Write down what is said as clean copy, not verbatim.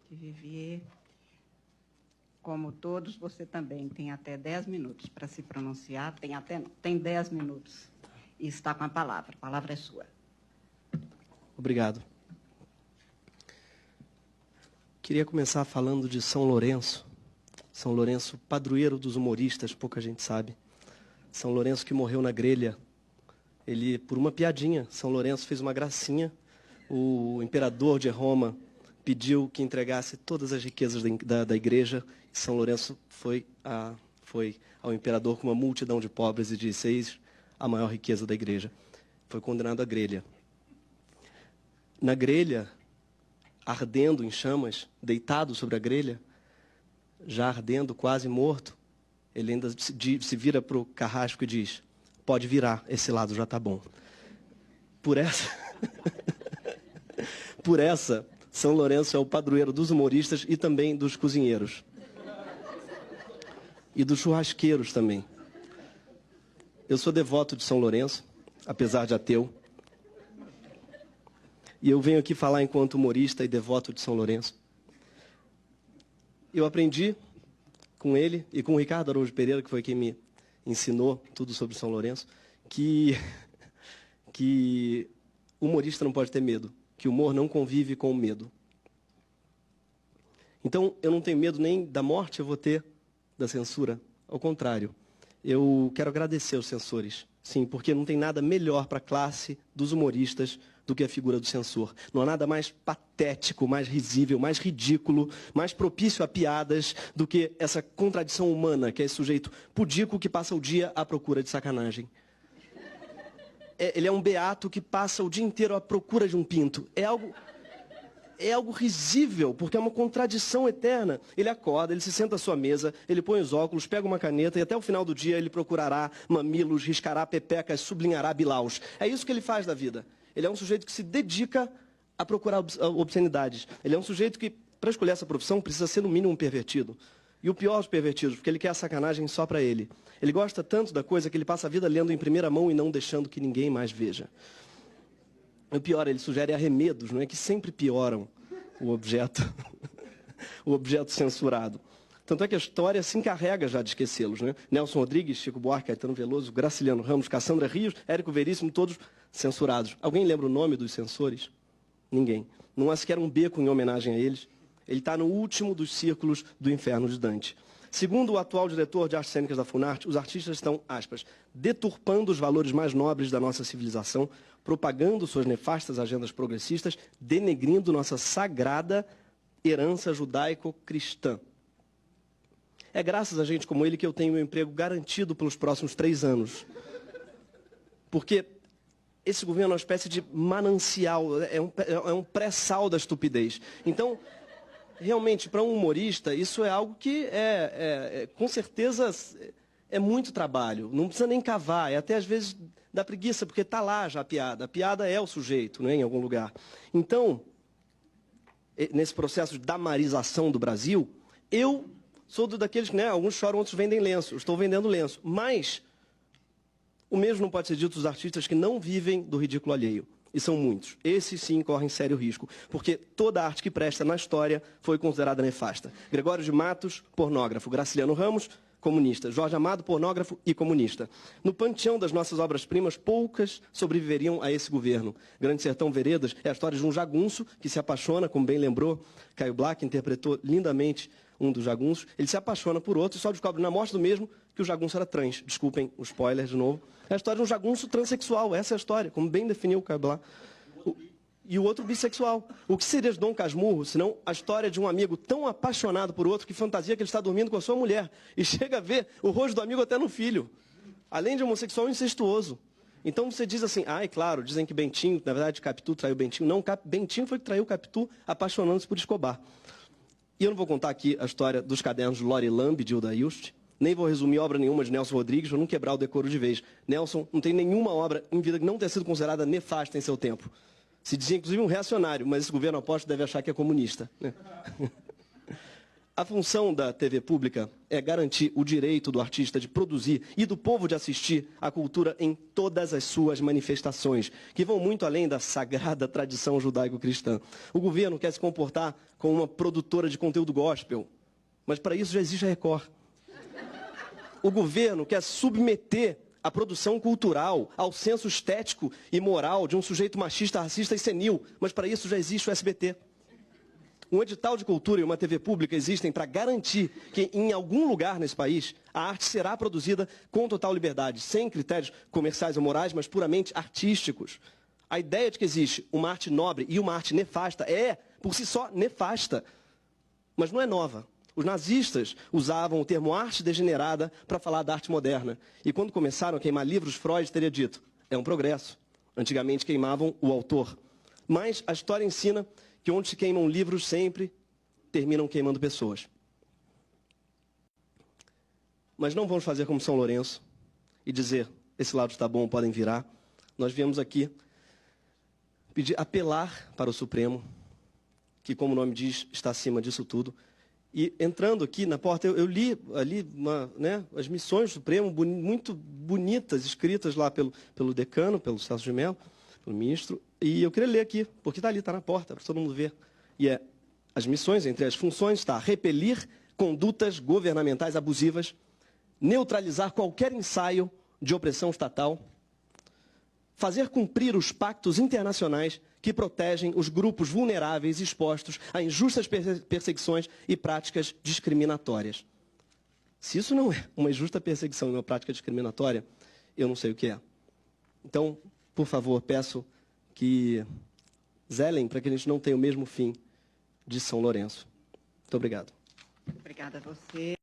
Vivier. Como todos, você também tem até 10 minutos para se pronunciar. Tem 10 minutos. E está com a palavra. A palavra é sua. Obrigado. Queria começar falando de São Lourenço. São Lourenço, padroeiro dos humoristas, pouca gente sabe. São Lourenço que morreu na grelha. Ele, por uma piadinha, São Lourenço fez uma gracinha. O imperador de Roma pediu que entregasse todas as riquezas da igreja. E São Lourenço foi ao imperador com uma multidão de pobres e disse: eis a maior riqueza da igreja. Foi condenado à grelha. Na grelha, ardendo em chamas, deitado sobre a grelha, já ardendo, quase morto, ele ainda se vira para o carrasco e diz: pode virar, esse lado já está bom. Por essa, São Lourenço é o padroeiro dos humoristas e também dos cozinheiros. E dos churrasqueiros também. Eu sou devoto de São Lourenço, apesar de ateu. E eu venho aqui falar enquanto humorista e devoto de São Lourenço. Eu aprendi com ele e com o Ricardo Araújo Pereira, que foi quem me ensinou tudo sobre São Lourenço, que humorista não pode ter medo, que o humor não convive com o medo. Então, eu não tenho medo nem da morte, eu vou ter da censura. Ao contrário, eu quero agradecer aos censores. Sim, porque não tem nada melhor para a classe dos humoristas do que a figura do censor. Não há nada mais patético, mais risível, mais ridículo, mais propício a piadas do que essa contradição humana, que é esse sujeito pudico que passa o dia à procura de sacanagem. Ele é um beato que passa o dia inteiro à procura de um pinto. É algo risível, porque é uma contradição eterna. Ele acorda, ele se senta à sua mesa, ele põe os óculos, pega uma caneta e até o final do dia ele procurará mamilos, riscará pepecas, sublinhará bilaus. É isso que ele faz da vida. Ele é um sujeito que se dedica a procurar obscenidades. Ele é um sujeito que, para escolher essa profissão, precisa ser no mínimo um pervertido. E o pior dos pervertidos, porque ele quer a sacanagem só para ele. Ele gosta tanto da coisa que ele passa a vida lendo em primeira mão e não deixando que ninguém mais veja. O pior, ele sugere arremedos, não é, que sempre pioram o objeto, o objeto censurado. Tanto é que a história se encarrega já de esquecê-los, né? Nelson Rodrigues, Chico Buarque, Caetano Veloso, Graciliano Ramos, Cassandra Rios, Érico Veríssimo, todos censurados. Alguém lembra o nome dos censores? Ninguém. Não há sequer um beco em homenagem a eles. Ele está no último dos círculos do inferno de Dante. Segundo o atual diretor de artes cênicas da Funarte, os artistas estão, aspas, deturpando os valores mais nobres da nossa civilização, propagando suas nefastas agendas progressistas, denegrindo nossa sagrada herança judaico-cristã. É graças a gente como ele que eu tenho meu emprego garantido pelos próximos 3 anos. Porque esse governo é uma espécie de manancial, é um pré-sal da estupidez. Então, realmente, para um humorista, isso é algo que com certeza é muito trabalho. Não precisa nem cavar, até às vezes dá preguiça, porque está lá já a piada. A piada é o sujeito, né, em algum lugar. Então, nesse processo de damarização do Brasil, eu sou daqueles que, né, alguns choram, outros vendem lenço. Eu estou vendendo lenço. Mas o mesmo não pode ser dito dos artistas que não vivem do ridículo alheio. E são muitos. Esses sim correm sério risco, porque toda arte que presta na história foi considerada nefasta. Gregório de Matos, pornógrafo. Graciliano Ramos, comunista. Jorge Amado, pornógrafo e comunista. No panteão das nossas obras-primas, poucas sobreviveriam a esse governo. Grande Sertão Veredas é a história de um jagunço que se apaixona, como bem lembrou, Caio Black interpretou lindamente um dos jagunços. Ele se apaixona por outro e só descobre na morte do mesmo que o jagunço era trans. Desculpem o spoiler de novo. É a história de um jagunço transexual. Essa é a história, como bem definiu o Caio Black. E o outro bissexual. O que seria de Dom Casmurro, senão a história de um amigo tão apaixonado por outro que fantasia que ele está dormindo com a sua mulher e chega a ver o rosto do amigo até no filho. Além de homossexual, incestuoso. Então você diz assim, claro, dizem que Bentinho, na verdade Capitu traiu Bentinho. Não, Bentinho foi que traiu Capitu apaixonando-se por Escobar. E eu não vou contar aqui a história dos cadernos de Lori Lamb, de Hilda Hilst, nem vou resumir obra nenhuma de Nelson Rodrigues, para não quebrar o decoro de vez. Nelson não tem nenhuma obra em vida que não tenha sido considerada nefasta em seu tempo. Se dizia, inclusive, um reacionário, mas esse governo aposto deve achar que é comunista, né? A função da TV pública é garantir o direito do artista de produzir e do povo de assistir à cultura em todas as suas manifestações, que vão muito além da sagrada tradição judaico-cristã. O governo quer se comportar como uma produtora de conteúdo gospel, mas para isso já existe a Record. O governo quer submeter a produção cultural ao senso estético e moral de um sujeito machista, racista e senil, mas para isso já existe o SBT. Um edital de cultura e uma TV pública existem para garantir que, em algum lugar nesse país, a arte será produzida com total liberdade, sem critérios comerciais ou morais, mas puramente artísticos. A ideia de que existe uma arte nobre e uma arte nefasta é, por si só, nefasta, mas não é nova. Os nazistas usavam o termo arte degenerada para falar da arte moderna. E quando começaram a queimar livros, Freud teria dito, é um progresso. Antigamente queimavam o autor. Mas a história ensina que onde se queimam livros sempre terminam queimando pessoas. Mas não vamos fazer como São Lourenço e dizer, esse lado está bom, podem virar. Nós viemos aqui apelar para o Supremo, que, como o nome diz, está acima disso tudo. E entrando aqui na porta, eu li ali as missões do Supremo, muito bonitas, escritas lá pelo decano, pelo Celso de Mello, pelo ministro. E eu queria ler aqui, porque está ali, está na porta, para todo mundo ver. E as missões, entre as funções, está repelir condutas governamentais abusivas, neutralizar qualquer ensaio de opressão estatal, fazer cumprir os pactos internacionais que protegem os grupos vulneráveis expostos a injustas perseguições e práticas discriminatórias. Se isso não é uma injusta perseguição e uma prática discriminatória, eu não sei o que é. Então, por favor, peço que zelem para que a gente não tenha o mesmo fim de São Lourenço. Muito obrigado. Obrigada a você.